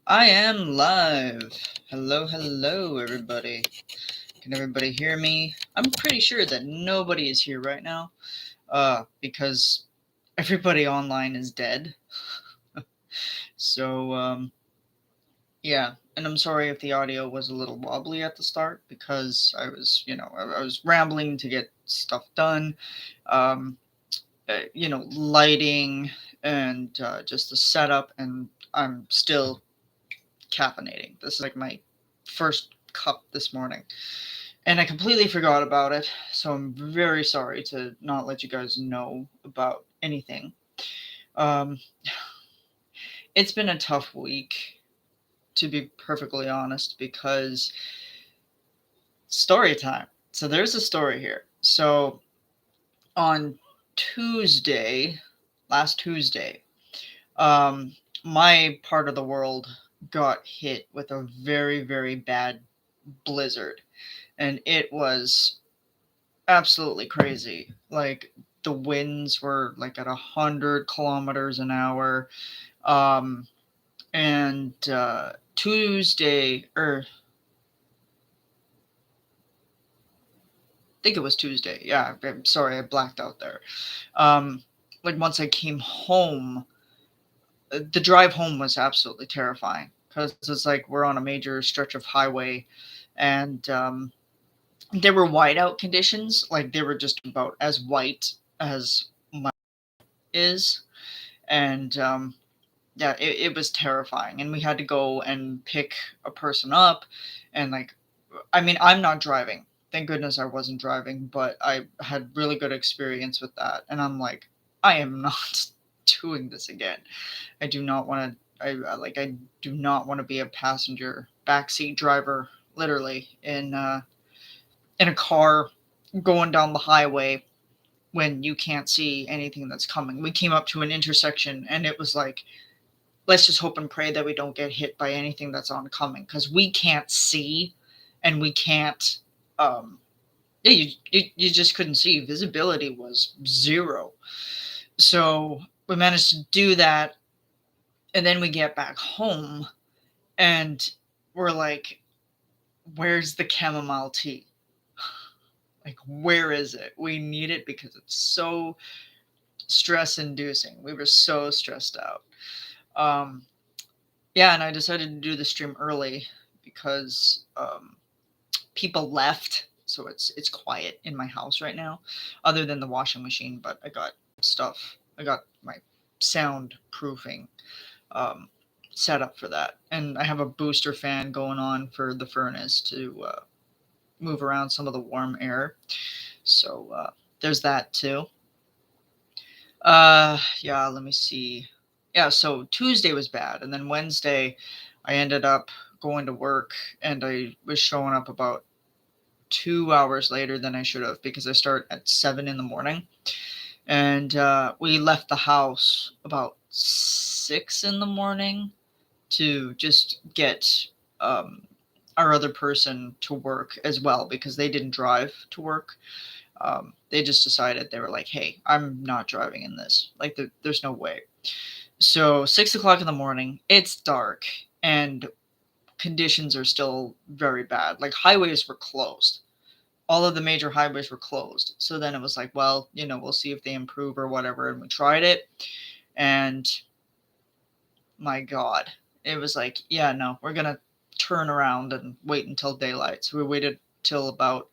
I am live. Hello, hello, everybody. Can everybody hear me? I'm pretty sure that nobody is here right now, because everybody online is dead. So, yeah. And I'm sorry if the audio was a little wobbly at the start because I was, I was rambling to get stuff done. Um, Lighting and just the setup, and I'm still caffeinating. This is like my first cup this morning. And I completely forgot about it, so I'm very sorry to not let you guys know about anything. Um, it's been a tough week, to be perfectly honest, because story time. So there's a story here. So on Tuesday, last Tuesday, um, my part of the world got hit with a very, very bad blizzard. And it was absolutely crazy. Like the winds were like at 100 kilometers an hour. Um, and Tuesday, or I think it was Tuesday. Yeah, I'm sorry, I blacked out there. Um, like once I came home, the drive home was absolutely terrifying because it's like we're on a major stretch of highway, and there were whiteout conditions. Like they were just about as white as my is, and yeah, it was terrifying. And we had to go and pick a person up, and like, I mean, I'm not driving. Thank goodness I wasn't driving, but I had really good experience with that. And I'm like, I am not doing this again. I do not want to. I do not want to be a passenger backseat driver, literally in a car going down the highway when you can't see anything that's coming. We came up to an intersection, and it was like, let's just hope and pray that we don't get hit by anything that's oncoming, because we can't see, and we can't. Yeah, you just couldn't see. Visibility was zero. So we managed to do that, and then we get back home, and we're like, "Where's the chamomile tea? Like, where is it? We need it because it's so stress inducing." We were so stressed out. Um, yeah, and I decided to do the stream early because people left, so it's quiet in my house right now, other than the washing machine. But I got stuff. I got my soundproofing um, set up for that, and I have a booster fan going on for the furnace to move around some of the warm air. So there's that too. Yeah, let me see. Yeah, so Tuesday was bad, and then Wednesday, I ended up going to work, and I was showing up about 2 hours later than I should have because I start at 7 in the morning, and we left the house about 6 in the morning to just get um, our other person to work as well because they didn't drive to work. They just decided, they were like, "Hey, I'm not driving in this. Like, there's no way." So 6 o'clock in the morning, it's dark, and conditions are still very bad. Like highways were closed. All of the major highways were closed. So then it was like, well, we'll see if they improve or whatever. And we tried it, and my God, it was like, yeah, no, we're gonna turn around and wait until daylight. So we waited till about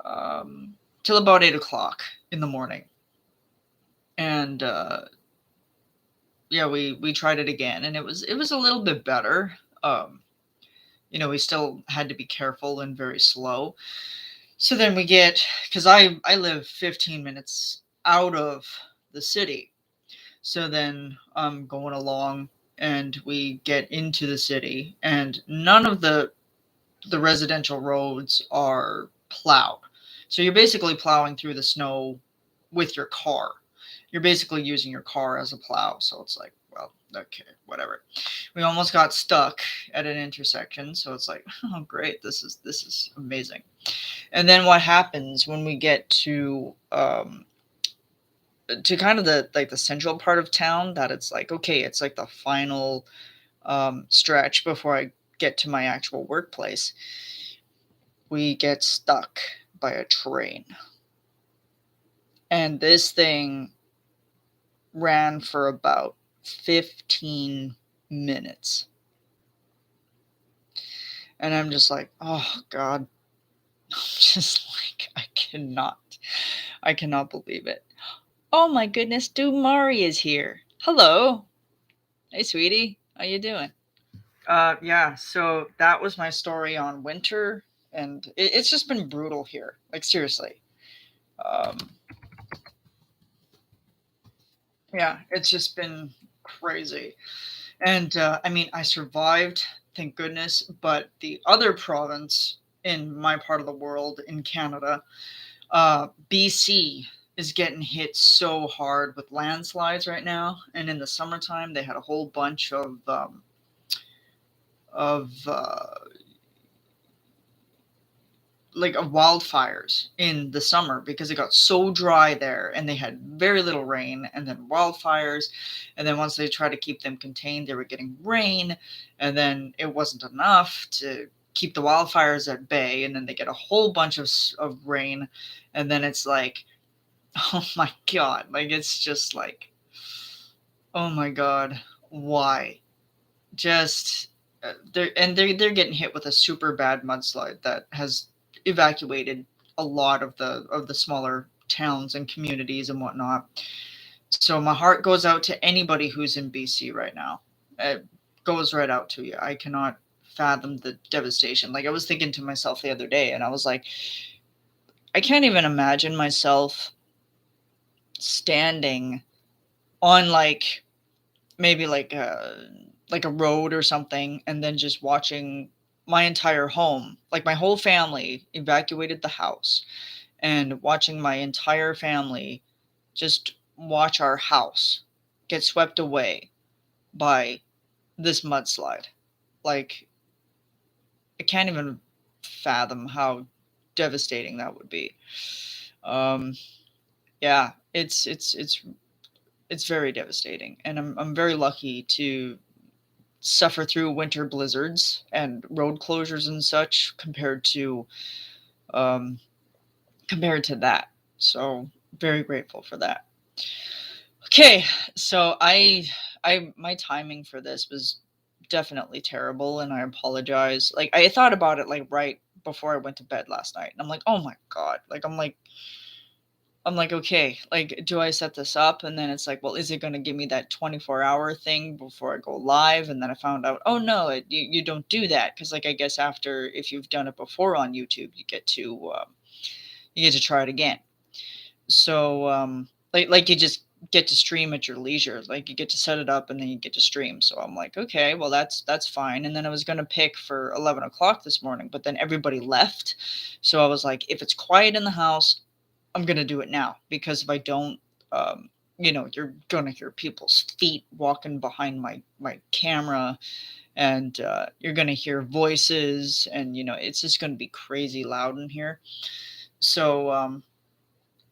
um, 8 o'clock in the morning, and yeah, we tried it again, and it was a little bit better. We still had to be careful and very slow. So then we get, because I live 15 minutes out of the city. So then I'm going along, and we get into the city, and none of the residential roads are plowed. So you're basically plowing through the snow with your car. You're basically using your car as a plow. So it's like, well, okay, whatever. We almost got stuck at an intersection, so it's like, oh great, this is amazing. And then what happens when we get to to kind of the central part of town that it's like, okay, it's like the final stretch before I get to my actual workplace. We get stuck by a train. And this thing ran for about 15 minutes. And I'm just like, oh God. I'm just like, I cannot believe it. Oh my goodness, Dumari is here. Hello. Hey, sweetie. How you doing? Yeah, so that was my story on winter, and it's just been brutal here. Like, seriously. Um, yeah, it's just been crazy. And I mean, I survived, thank goodness, but the other province in my part of the world, in Canada, BC, is getting hit so hard with landslides right now. And in the summertime, they had a whole bunch of like of wildfires in the summer because it got so dry there and they had very little rain, and then wildfires, and then once they tried to keep them contained, they were getting rain, and then it wasn't enough to keep the wildfires at bay, and then they get a whole bunch of rain, and then it's like, oh my God, like it's just like, oh my God, why? Just they're getting hit with a super bad mudslide that has evacuated a lot of the smaller towns and communities and whatnot. So my heart goes out to anybody who's in BC right now. It goes right out to you. I cannot fathom the devastation. Like, I was thinking to myself the other day, and I was like, I can't even imagine myself standing on like maybe like a road or something, and then just watching my entire home, like my whole family evacuated the house, and watching my entire family just watch our house get swept away by this mudslide. Like, I can't even fathom how devastating that would be. um yeah, it's very devastating, and I'm very lucky to suffer through winter blizzards and road closures and such um, compared to that. So very grateful for that. Okay, so I my timing for this was definitely terrible, and I apologize. Like, I thought about it like right before I went to bed last night, and I'm like, oh my God, like I'm like, okay, like, do I set this up? And then it's like, well, is it going to give me that 24-hour thing before I go live? And then I found out, oh no, you don't do that. Cause like, I guess after, if you've done it before on YouTube, you get to try it again. So, like you just get to stream at your leisure. Like, you get to set it up and then you get to stream. So I'm like, okay, well, that's fine. And then I was going to pick for 11 o'clock this morning, but then everybody left. So I was like, if it's quiet in the house, I'm gonna do it now, because if I don't, you're gonna hear people's feet walking behind my camera, and you're gonna hear voices, and it's just gonna be crazy loud in here. So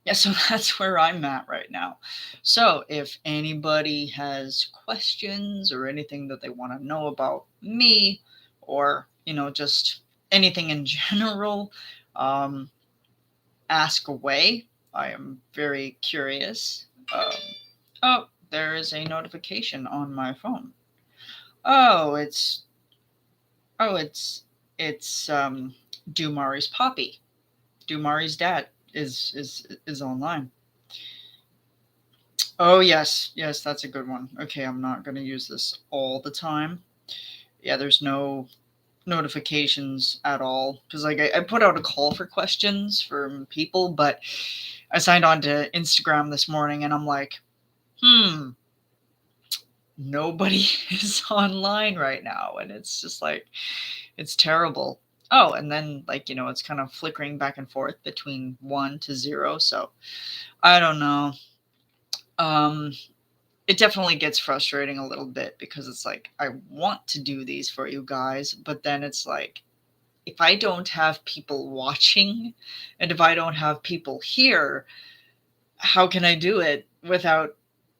yeah, so that's where I'm at right now. So if anybody has questions or anything that they want to know about me, or just anything in general, um, ask away. I am very curious. Oh, there is a notification on my phone. Oh, it's Dumari's Poppy. Dumari's dad is online. Oh yes, yes, that's a good one. Okay, I'm not gonna use this all the time. Yeah, there's no notifications at all, because like I put out a call for questions from people, but I signed on to Instagram this morning, and I'm like, nobody is online right now, and it's just like, it's terrible. Oh, and then like it's kind of flickering back and forth between 1 to 0, so I don't know. um it definitely gets frustrating a little bit, because it's like, I want to do these for you guys, but then it's like, if I don't have people watching, and if I don't have people here, how can I do it without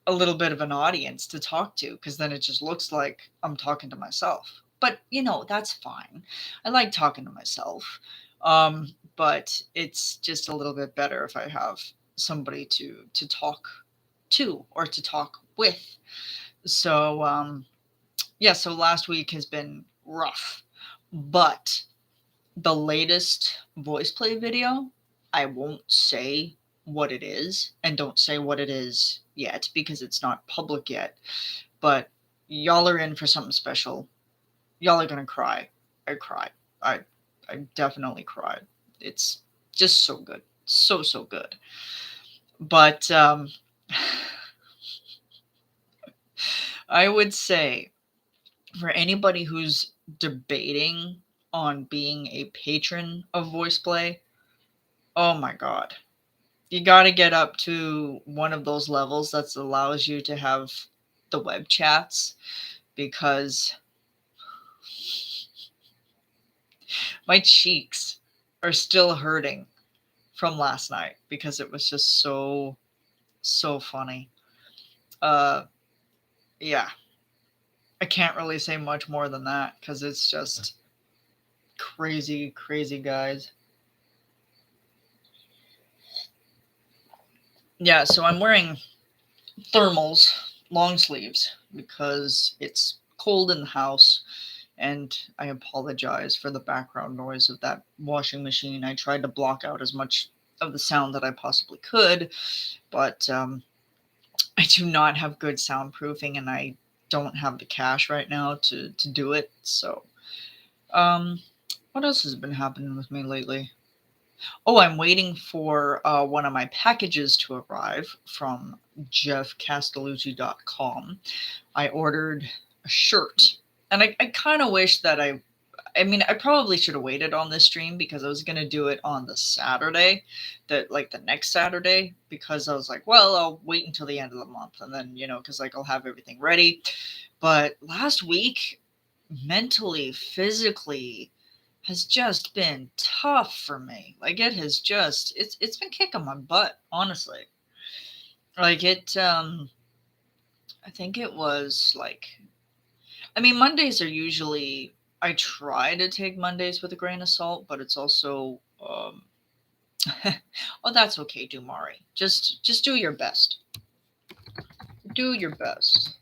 a little bit of an audience to talk to, because then it just looks like I'm talking to myself. But that's fine. I like talking to myself. But it's just a little bit better if I have somebody to talk to or to talk with. So yeah, so last week has been rough. But the latest voice play video, I won't say what it is, and don't say what it is yet because it's not public yet. But y'all are in for something special. Y'all are gonna cry. I cried. I I definitely cried. It's just so good. So good. But I would say for anybody who's debating on being a patron of voice play, oh my god. You got to get up to one of those levels that allows you to have the web chats, because my cheeks are still hurting from last night because it was just so funny. Uh yeah, I can't really say much more than that cuz it's just crazy guys. Yeah, so I'm wearing thermals, long sleeves, because it's cold in the house. And I apologize for the background noise of that washing machine. I tried to block out as much of the sound that I possibly could, but I do not have good soundproofing, and I don't have the cash right now to do it. So, um, what else has been happening with me lately? Oh, I'm waiting for one of my packages to arrive from jeffcastellucci.com. I ordered a shirt, and I kind of wish that I mean, I probably should have waited on this stream because I was gonna do it on the Saturday, the next Saturday, because I was like, well, I'll wait until the end of the month, and then because like I'll have everything ready. But last week, mentally, physically, has just been tough for me. Like it's been kicking my butt, honestly. Like I think it was like, I mean, Mondays are usually, I try to take Mondays with a grain of salt, but it's also oh, that's okay, Dumari. Just do your best. Do your best.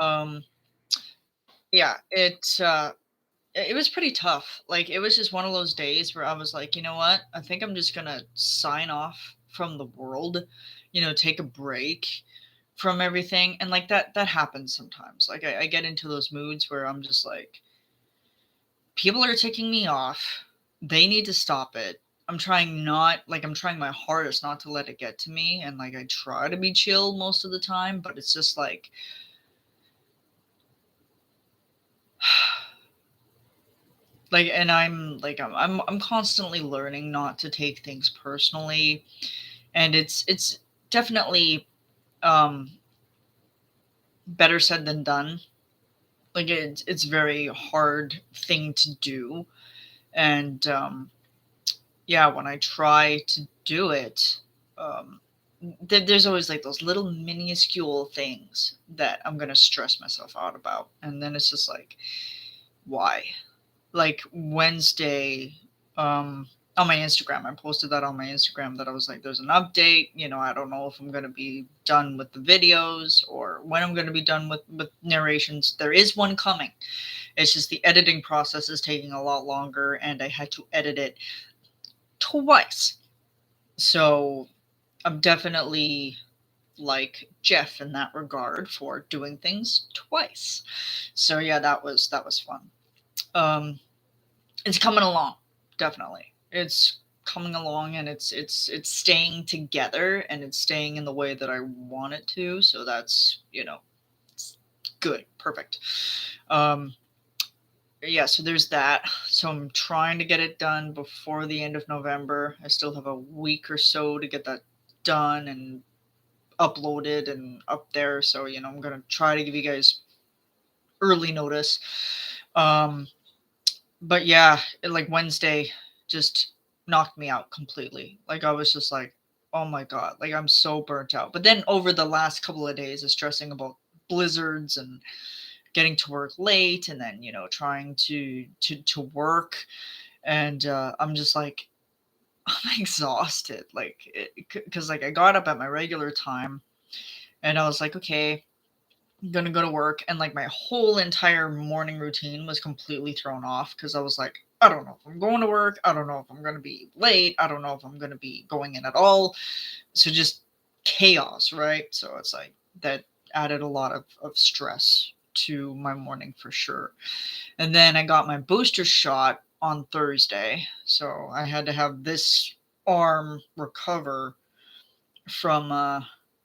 Um yeah, it was pretty tough. Like it was just one of those days where I was like, you know what? I think I'm just gonna sign off from the world, take a break from everything. And like that happens sometimes. Like I get into those moods where I'm just like, people are ticking me off. They need to stop it. I'm trying my hardest not to let it get to me. And like, I try to be chill most of the time, but it's just like, like, and I'm constantly learning not to take things personally. And it's definitely, um, better said than done. Like it's very hard thing to do. And, yeah, when I try to do it, um, there's always like those little minuscule things that I'm gonna stress myself out about, and then it's just like, why? Like Wednesday, on my Instagram, I posted that on my Instagram that I was like, there's an update. I don't know if I'm gonna be done with the videos or when I'm gonna be done with narrations. There is one coming. It's just the editing process is taking a lot longer, and I had to edit it twice. So I'm definitely like Jeff in that regard for doing things twice. So yeah, that was fun. Um, it's coming along, definitely. It's coming along, and it's staying together, and it's staying in the way that I want it to. So that's it's good, perfect. Um, yeah, so there's that. So I'm trying to get it done before the end of November. I still have a week or so to get that done and uploaded and up there. So, I'm going to try to give you guys early notice. Um, but yeah, like Wednesday just knocked me out completely. Like I was just like, oh my god, like I'm so burnt out. But then over the last couple of days, is stressing about blizzards and getting to work late, and then trying to work, and I'm just like I'm exhausted, like because like I got up at my regular time, and I was like, okay, I'm gonna go to work, and like my whole entire morning routine was completely thrown off because I was like, I don't know if I'm going to work, I don't know if I'm gonna be late, I don't know if I'm gonna be going in at all. So just chaos, right? So it's like that added a lot of stress to my morning for sure. And then I got my booster shot on Thursday. So I had to have this arm recover from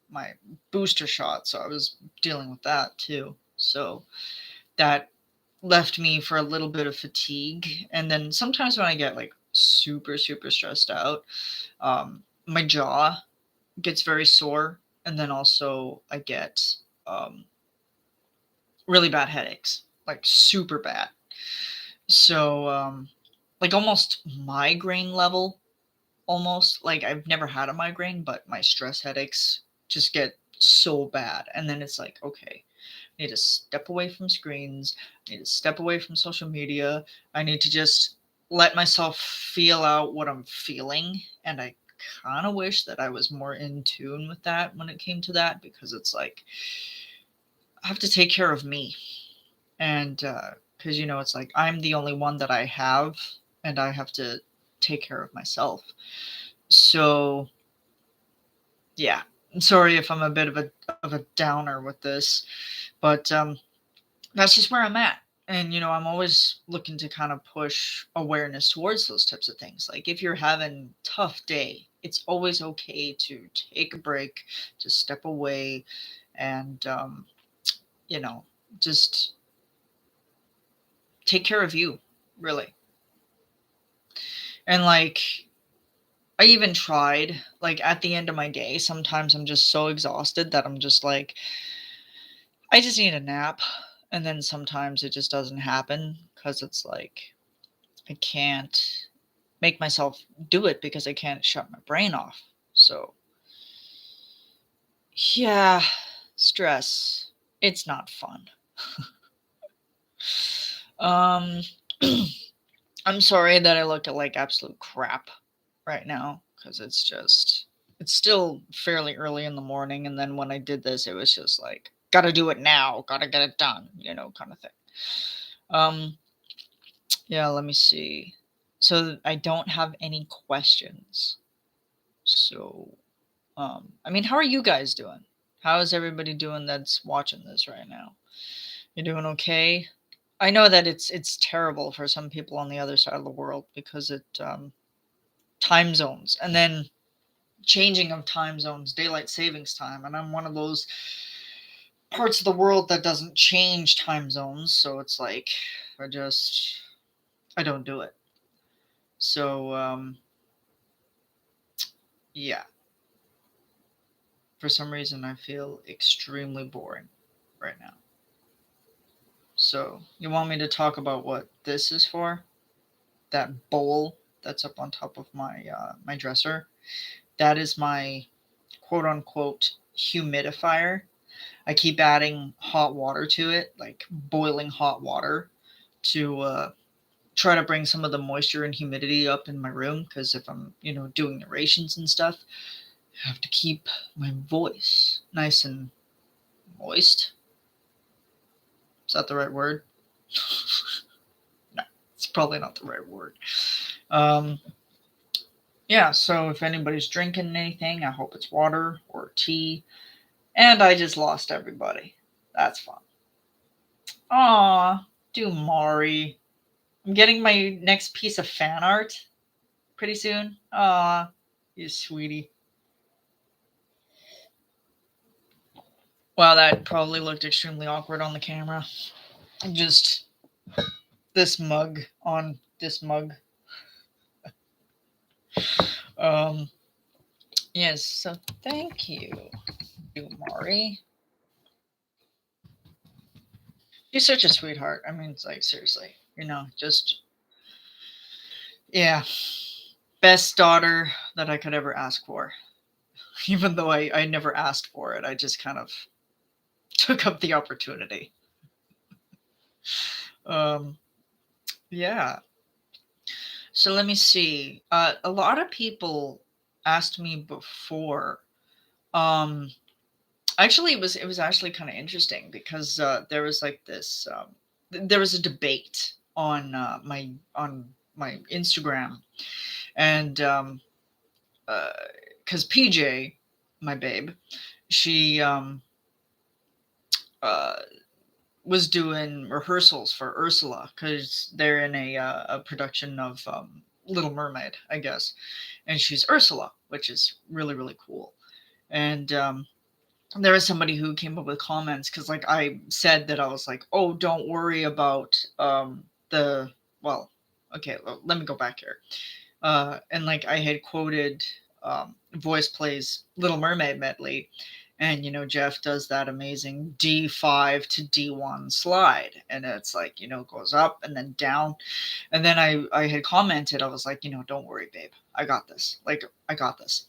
my booster shot. So I was dealing with that too. So that left me for a little bit of fatigue. And then sometimes when I get like super, super stressed out, my jaw gets very sore. And then also I get um, really bad headaches, like super bad. So, like almost migraine level, almost like I've never had a migraine, but my stress headaches just get so bad. And then it's like, okay, I need to step away from screens. I need to step away from social media. I need to just let myself feel out what I'm feeling. And I kind of wish that I was more in tune with that when it came to that, because it's like I have to take care of me. And because it's like I'm the only one that I have, and I have to take care of myself. So yeah, I'm sorry if I'm a bit of a downer with this, but that's just where I'm at. And I'm always looking to kind of push awareness towards those types of things. Like if you're having a tough day, it's always okay to take a break, to step away, and you know just take care of you, really. And like I even tried, like at the end of my day, sometimes I'm just so exhausted that I'm just like, I just need a nap. And then sometimes it just doesn't happen because it's like, I can't make myself do it because I can't shut my brain off. So, yeah, stress. It's not fun. Um, I'm sorry that I look at like absolute crap right now because it's still fairly early in the morning. And then when I did this, it was just like, gotta do it now, gotta get it done, kind of thing. Um, yeah, let me see. So I don't have any questions. So, I mean, how are you guys doing? How is everybody doing that's watching this right now? You doing okay? I know that it's terrible for some people on the other side of the world because it time zones, and then changing of time zones, daylight savings time, and I'm one of those parts of the world that doesn't change time zones, so it's like I just I don't do it. So yeah, for some reason I feel extremely boring right now. So you want me to talk about what this is for? That bowl that's up on top of my dresser. That is my quote unquote humidifier. I keep adding hot water to it, like boiling hot water, to try to bring some of the moisture and humidity up in my room. Because if I'm, doing narrations and stuff, I have to keep my voice nice and moist. Is that the right word? No, it's probably not the right word. Um, yeah, so if anybody's drinking anything, I hope it's water or tea. And I just lost everybody. That's fun. Aw, do Mari. I'm getting my next piece of fan art pretty soon. Aw, you sweetie. Wow, that probably looked extremely awkward on the camera. Just this mug on this mug. Um, yes, so thank you, Mari. You're such a sweetheart. I mean, it's like, seriously, just, yeah, best daughter that I could ever ask for. even though I never asked for it. I just kind of took up the opportunity. Um, yeah. So let me see. A lot of people asked me before. Um, Actually, it was actually kind of interesting because there was like this. There was a debate on my Instagram, and because PJ, my babe, she uh, was doing rehearsals for Ursula because they're in a production of Little Mermaid, I guess, and she's Ursula, which is really really cool. And there was somebody who came up with comments because, like, I said that I was like, "Oh, don't worry about the well." Okay, let me go back here. And like I had quoted Voice Plays Little Mermaid medley, and Jeff does that amazing D5 to D1 slide, and it's like goes up and then down, and then I had commented, I was like, don't worry, babe, I got this, like I got this,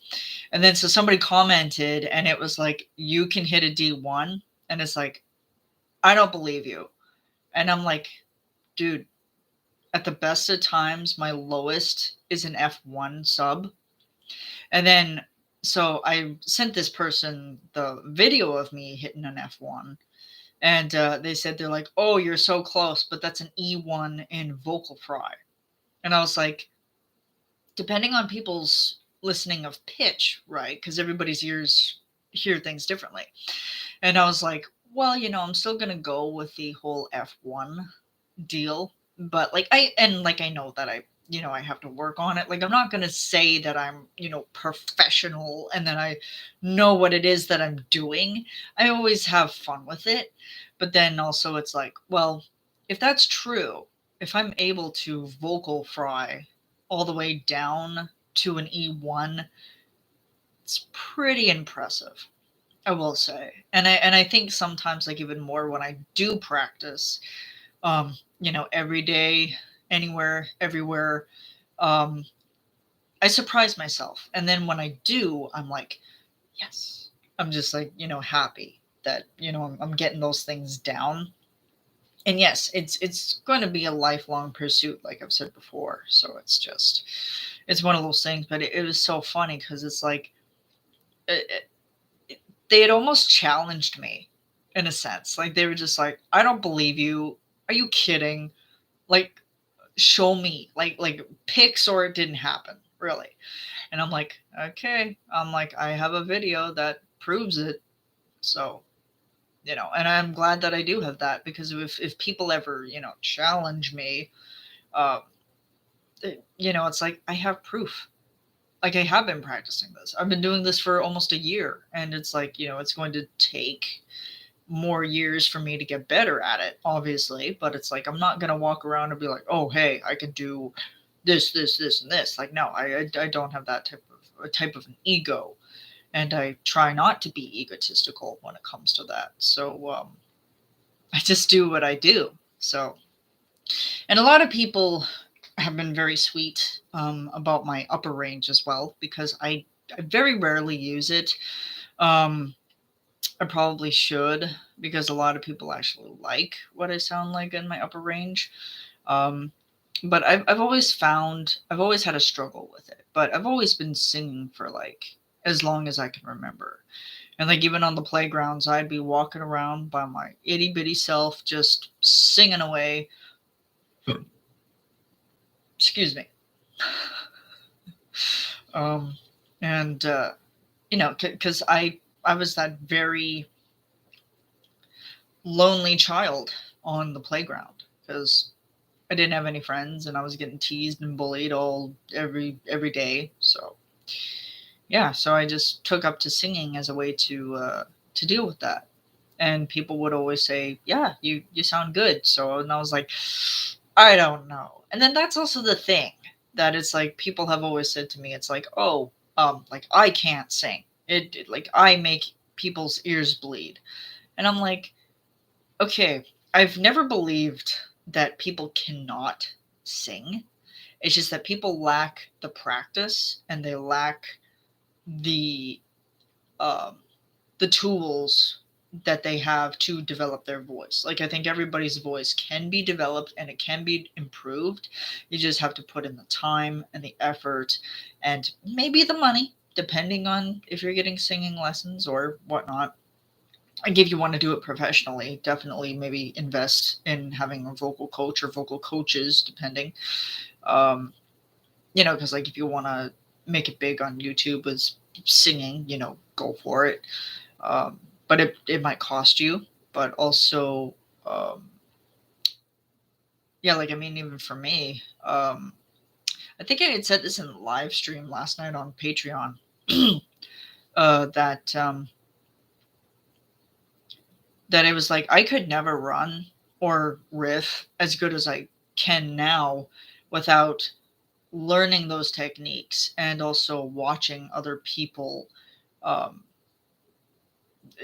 and then so somebody commented, and it was like, you can hit a D1, and it's like, I don't believe you, and I'm like, dude, at the best of times, my lowest is an F1 sub. And then, so I sent this person the video of me hitting an F1. And they said, they're like, oh, you're so close, but that's an E1 in vocal fry. And I was like, depending on people's listening of pitch, right? Because everybody's ears hear things differently. And I was like, well, I'm still going to go with the whole F1 deal, but like I know that I have to work on it. Like, I'm not going to say that I'm professional and that I know what it is that I'm doing. I always have fun with it, but then also it's like, well, if that's true, if I'm able to vocal fry all the way down to an E1, it's pretty impressive, I will say. And I think sometimes, like, even more when I do practice, every day, anywhere, everywhere. Um, I surprise myself. And then when I do, I'm like, yes. I'm just like, happy that, I'm getting those things down. And yes, it's going to be a lifelong pursuit, like I've said before. So it's one of those things. But it was so funny because it's like, they had almost challenged me in a sense. Like, they were just like, I don't believe you. Are you kidding? Like, show me, like pics, or it didn't happen, really. And I'm like, okay, I'm like, I have a video that proves it. So and I'm glad that I do have that, because if people ever challenge me, uh it's like, I have proof. Like, I have been practicing this, I've been doing this for almost a year, and it's like, it's going to take more years for me to get better at it, obviously. But it's like, I'm not going to walk around and be like, oh, hey, I can do this, and this. Like, no, I don't have that type of an ego, and I try not to be egotistical when it comes to that. So I just do what I do. So, and a lot of people have been very sweet about my upper range as well, because I very rarely use it. Um, I probably should, because a lot of people actually like what I sound like in my upper range. Um, but I've always I've always had a struggle with it, but I've always been singing for like as long as I can remember. And like, even on the playgrounds, I'd be walking around by my itty bitty self, just singing away. Excuse me. Um, and because I was that very lonely child on the playground, because I didn't have any friends, and I was getting teased and bullied every day. So yeah, so I just took up to singing as a way to deal with that. And people would always say, "Yeah, you sound good." So, and I was like, I don't know. And then that's also the thing, that it's like, people have always said to me, it's like, "Oh, like, I can't sing. Like, I make people's ears bleed." And I'm like, okay, I've never believed that people cannot sing. It's just that people lack the practice, and they lack the um, the tools that they have to develop their voice. Like, I think everybody's voice can be developed and it can be improved. You just have to put in the time and the effort and maybe the money, depending on if you're getting singing lessons or whatnot. And if you want to do it professionally, definitely maybe invest in having a vocal coach or vocal coaches, depending. Um, because like if you want to make it big on YouTube as singing, go for it. Um, but it might cost you. But also, um, yeah, like I mean, even for me, I think I had said this in the live stream last night on Patreon. That that it was like I could never run or riff as good as I can now without learning those techniques and also watching other people um,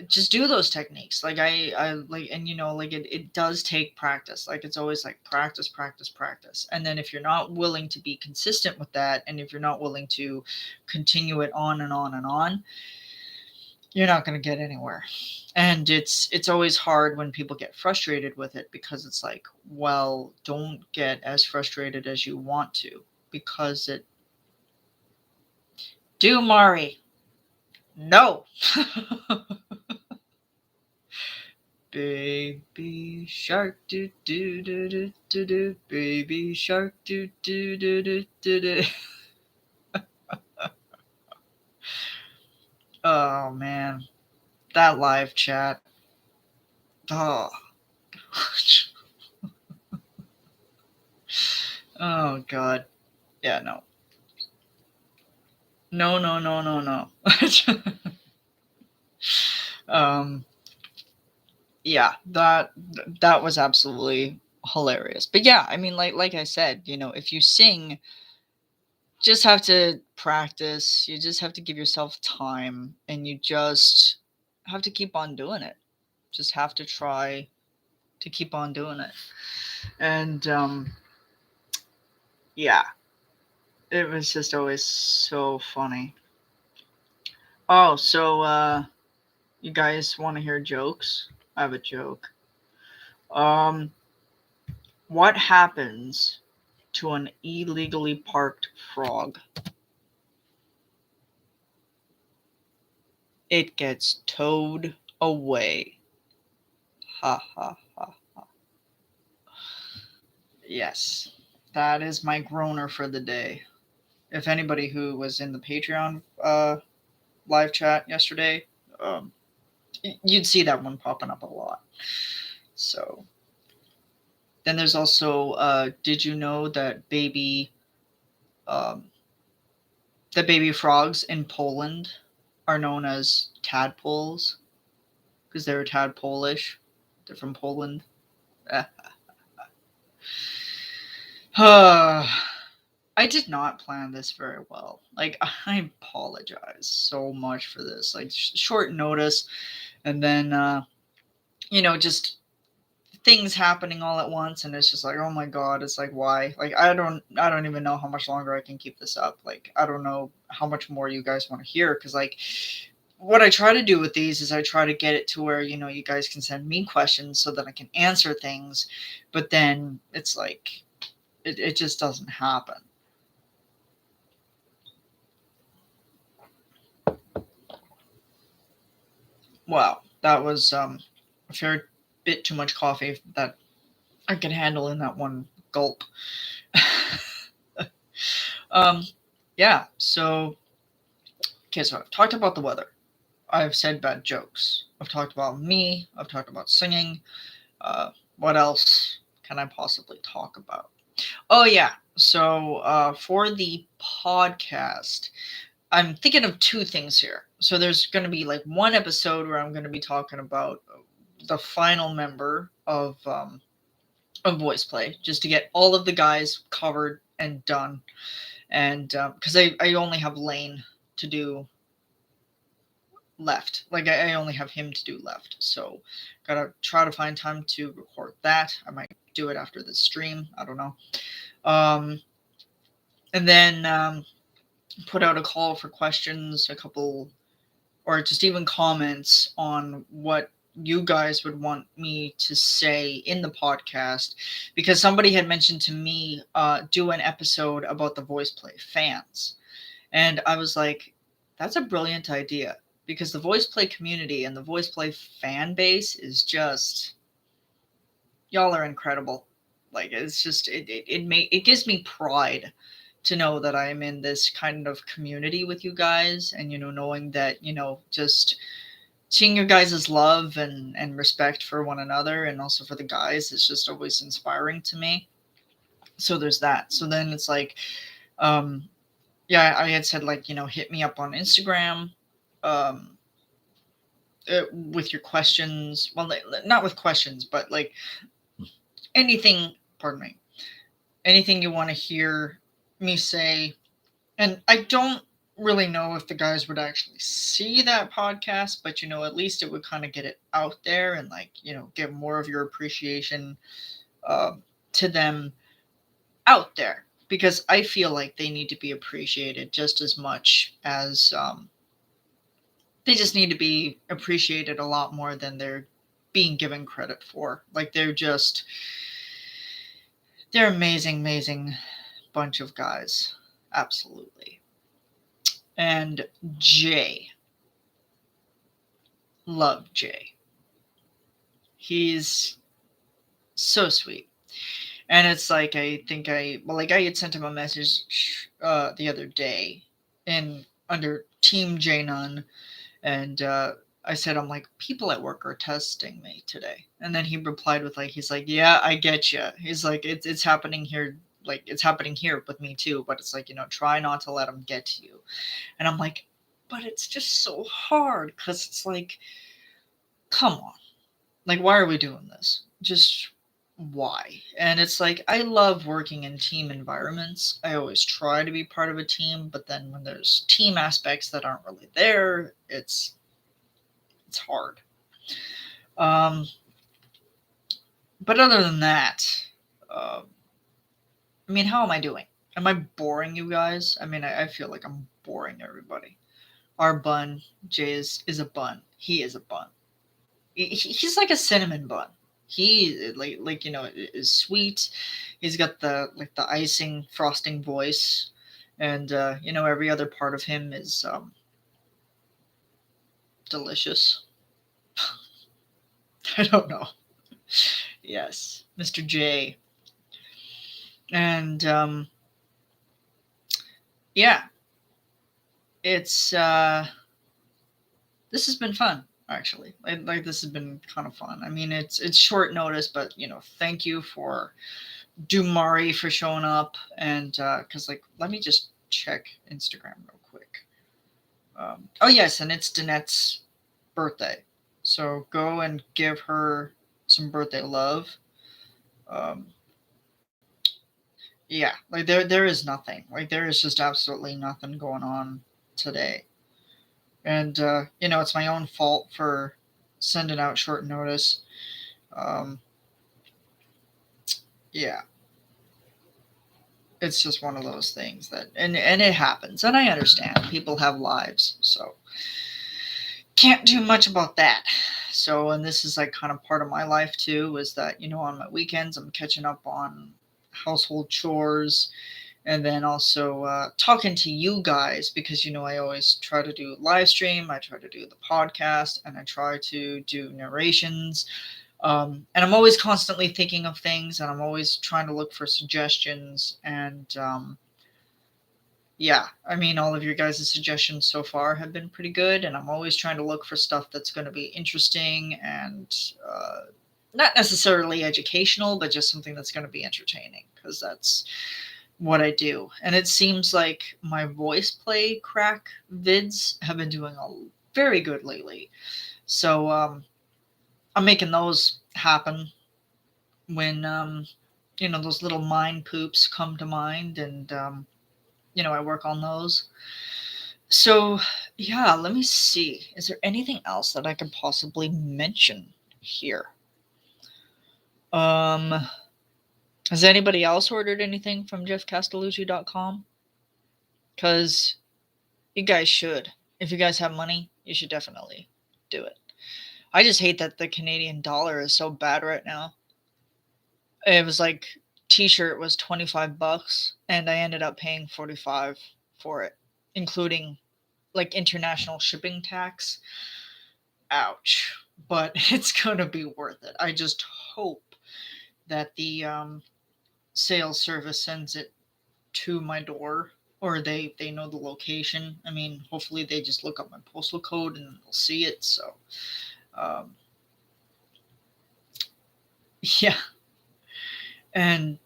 just do those techniques. Like I like, and like it does take practice. Like it's always like practice, practice, practice. And then if you're not willing to be consistent with that, and if you're not willing to continue it on and on and on, you're not going to get anywhere. And it's always hard when people get frustrated with it, because it's like, well, don't get as frustrated as you want to, because it do Mari. No. Baby shark do do do do do do, baby shark do do do do do do. Oh man, that live chat. Oh, oh god. Yeah, no. No, no, no, no, no. um yeah, that was absolutely hilarious. But yeah, I mean, like I said, if you sing, just have to practice. You just have to give yourself time, and you just have to keep on doing it. Just have to try to keep on doing it. And yeah, it was just always so funny. Oh, so you guys want to hear jokes? I have a joke. Um, what happens to an illegally parked frog? It gets towed away. Ha ha ha. Yes, that is my groaner for the day. If anybody who was in the Patreon live chat yesterday, um, you'd see that one popping up a lot. So then there's also, did you know that um, baby frogs in Poland are known as tadpoles because they're tadpolish. They're from Poland. I did not plan this very well. Like, I apologize so much for this. Like, short notice, and then just things happening all at once, and it's just like, oh my god, it's like, why? Like, I don't even know how much longer I can keep this up. Like, I don't know how much more you guys want to hear, because like what I try to do with these is I try to get it to where you guys can send me questions so that I can answer things, but then it's like it just doesn't happen. Wow, that was a fair bit too much coffee that I can handle in that one gulp. um, yeah, so, okay, so I've talked about the weather. I've said bad jokes. I've talked about me. I've talked about singing. What else can I possibly talk about? Oh, yeah. So, for the podcast, I'm thinking of two things here. So, there's going to be like one episode where I'm going to be talking about the final member of voice play, just to get all of the guys covered and done. And because I only have Lane to do left. Like, I only have him to do left. So, gotta try to find time to record that. I might do it after the stream. I don't know. Um, and then put out a call for questions, a couple or just even comments on what you guys would want me to say in the podcast, because somebody had mentioned to me do an episode about the voice play fans, and I was like, that's a brilliant idea, because the voice play community and the voice play fan base is just, y'all are incredible. Like, it's just it gives me pride to know that I am in this kind of community with you guys, and knowing that just seeing your guys' love and respect for one another, and also for the guys, is just always inspiring to me. So there's that. So then it's like, um yeah, I had said, like, hit me up on Instagram, um with your questions. Well, not with questions, but like anything, pardon me, anything you want to hear me say. And I don't really know if the guys would actually see that podcast, but at least it would kind of get it out there, and like, get more of your appreciation um, to them out there, because I feel like they need to be appreciated just as much as they just need to be appreciated a lot more than they're being given credit for. Like, they're amazing, amazing bunch of guys. Absolutely. And Jay, love Jay. He's so sweet. And it's like, I think I had sent him a message the other day in under Team J Nun, and I said, I'm like, people at work are testing me today. And then he replied with, like, he's like, yeah, I get you. He's like, it's happening here. Like, it's happening here with me too. But it's like, try not to let them get to you. And I'm like, but it's just so hard, because it's like, come on. Like, why are we doing this? Just why? And it's like, I love working in team environments. I always try to be part of a team, but then when there's team aspects that aren't really there, it's hard. Um, but other than that, uh, I mean, how am I doing? Am I boring you guys? I mean, I feel like I'm boring everybody. Our bun, Jay, is a bun. He is a bun. He's like a cinnamon bun. He is sweet. He's got the icing frosting voice, and every other part of him is delicious. I don't know. Yes, Mr. J. And yeah, it's this has been fun, actually. Like, this has been kind of fun. I mean, it's short notice, but thank you for Dumari for showing up, and because, like, let me just check Instagram real quick. Oh yes, and it's Danette's birthday, so go and give her some birthday love. Um, yeah, like, there is nothing. Like, there is just absolutely nothing going on today, and it's my own fault for sending out short notice. Um, yeah, it's just one of those things that, and it happens, and I understand people have lives, so can't do much about that. So, and this is like kind of part of my life too, is that on my weekends I'm catching up on household chores, and then also talking to you guys, because I always try to do live stream, I try to do the podcast, and I try to do narrations. And I'm always constantly thinking of things, and I'm always trying to look for suggestions. And yeah, I mean, all of your guys' suggestions so far have been pretty good, and I'm always trying to look for stuff that's going to be interesting and not necessarily educational, but just something that's going to be entertaining, because that's what I do. And it seems like my voice play crack vids have been doing very good lately. So I'm making those happen when those little mind poops come to mind, and I work on those. So yeah, let me see, is there anything else that I could possibly mention here? um has anybody else ordered anything from jeffcastellucci.com? Because you guys should, if you guys have money, You should definitely do it. I just hate that the Canadian dollar is so bad right now. It was like t-shirt was $25 and I ended up paying 45 for it, including like international shipping tax. Ouch. But it's going to be worth it. I just hope that the sales service sends it to my door, or they know the location. I mean, hopefully they just look up my postal code and they'll see it. So um, yeah. And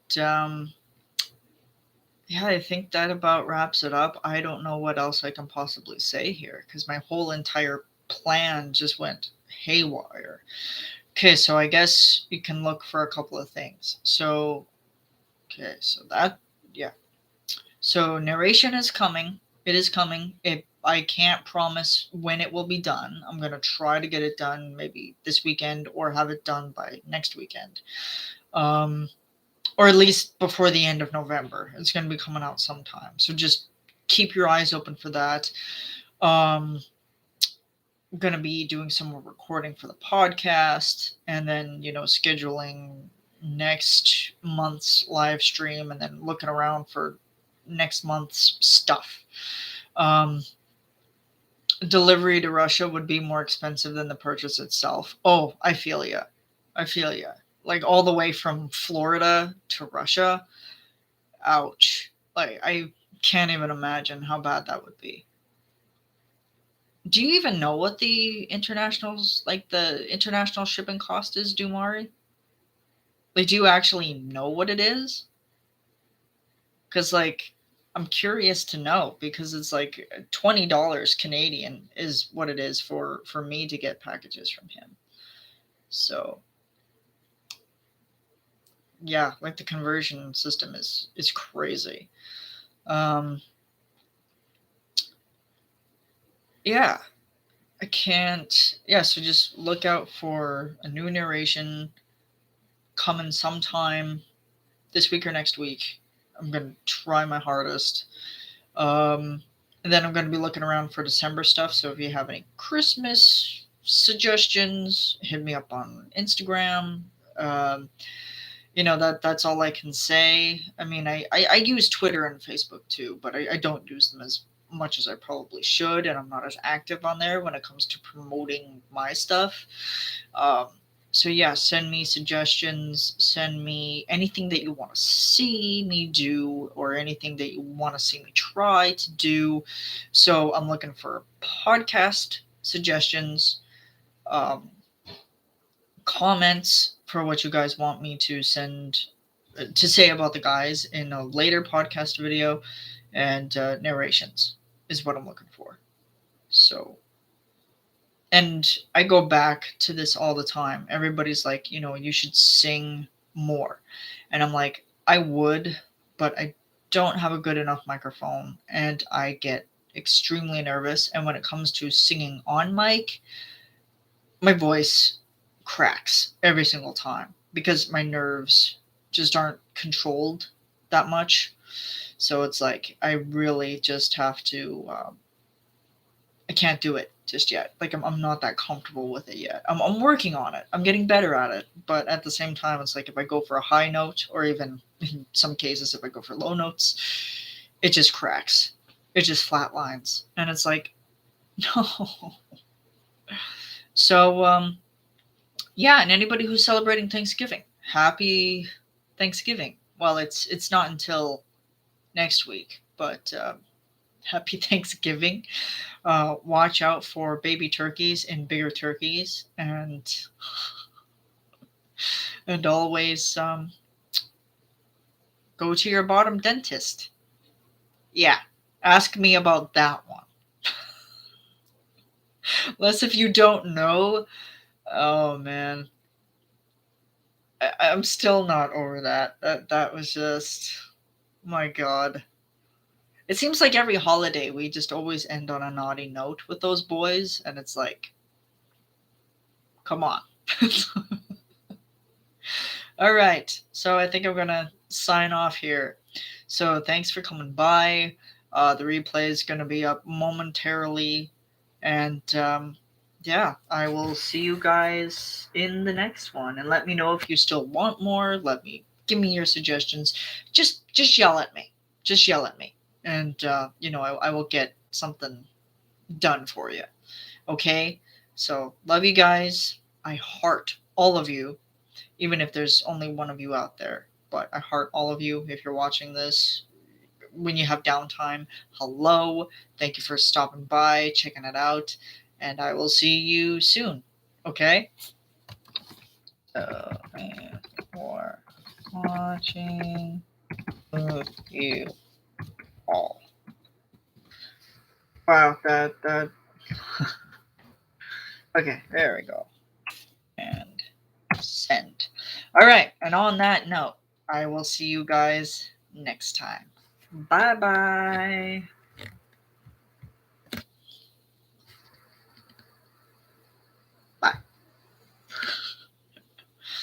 yeah, I think that about wraps it up. I don't know what else I can possibly say here because my whole entire plan just went haywire. Okay, so I guess you can look for a couple of things. So, okay, so that, yeah. So narration is coming. It is coming. I can't promise when it will be done. I'm gonna try to get it done maybe this weekend or have it done by next weekend. Um, or at least before the end of November. It's going to be coming out sometime. So just keep your eyes open for that. I'm going to be doing some more recording for the podcast and then, scheduling next month's live stream and then looking around for next month's stuff. Um, Delivery to Russia would be more expensive than the purchase itself. Oh, I feel ya. I feel ya. Like all the way from Florida to Russia. Ouch. Like, I can't even imagine how bad that would be. Do you even know what the international shipping cost is, Dumari? Like, do you actually know what it is? Because, like, I'm curious to know because it's like $20 Canadian is what it is for me to get packages from him. So, yeah, like the conversion system is crazy. Um, yeah, I can't. Yeah, so just look out for a new narration coming sometime this week or next week. I'm going to try my hardest. And then I'm going to be looking around for December stuff. So if you have any Christmas suggestions, hit me up on Instagram. Um, that's all I can say. I mean, I use Twitter and Facebook too, but I don't use them as much as I probably should, and I'm not as active on there when it comes to promoting my stuff. Um, so yeah, send me suggestions, send me anything that you want to see me do or anything that you want to see me try to do. So I'm looking for podcast suggestions, um, comments for what you guys want me to say about the guys in a later podcast video, and narrations is what I'm looking for. So, and I go back to this all the time. Everybody's like, you should sing more. And I'm like, I would, but I don't have a good enough microphone and I get extremely nervous. And when it comes to singing on mic, my voice cracks every single time because my nerves just aren't controlled that much. So it's like I really just have to. I can't do it just yet. Like I'm not that comfortable with it yet. I'm working on it. I'm getting better at it. But at the same time, it's like if I go for a high note, or even in some cases if I go for low notes, it just cracks. It just flatlines, and it's like no. So yeah, and anybody who's celebrating Thanksgiving, happy Thanksgiving. Well, it's not until next week, but happy Thanksgiving. Watch out for baby turkeys and bigger turkeys, and always go to your bottom dentist. Yeah, ask me about that one. Unless if you don't know, oh man, I'm still not over that. That was just, my God. It seems like every holiday we just always end on a naughty note with those boys, and it's like, come on. All right, so I think I'm gonna sign off here. So thanks for coming by. The replay is gonna be up momentarily. And yeah, I will see you guys in the next one. And let me know if you still want more. Give me your suggestions. Just yell at me. Just yell at me. And I will get something done for you. Okay? So love you guys. I heart all of you, even if there's only one of you out there. But I heart all of you if you're watching this when you have downtime. Hello. Thank you for stopping by, checking it out, and I will see you soon. Okay? Thanks for watching. Love you all. Wow, that. Okay, there we go. And send. All right, and on that note, I will see you guys next time. Bye bye.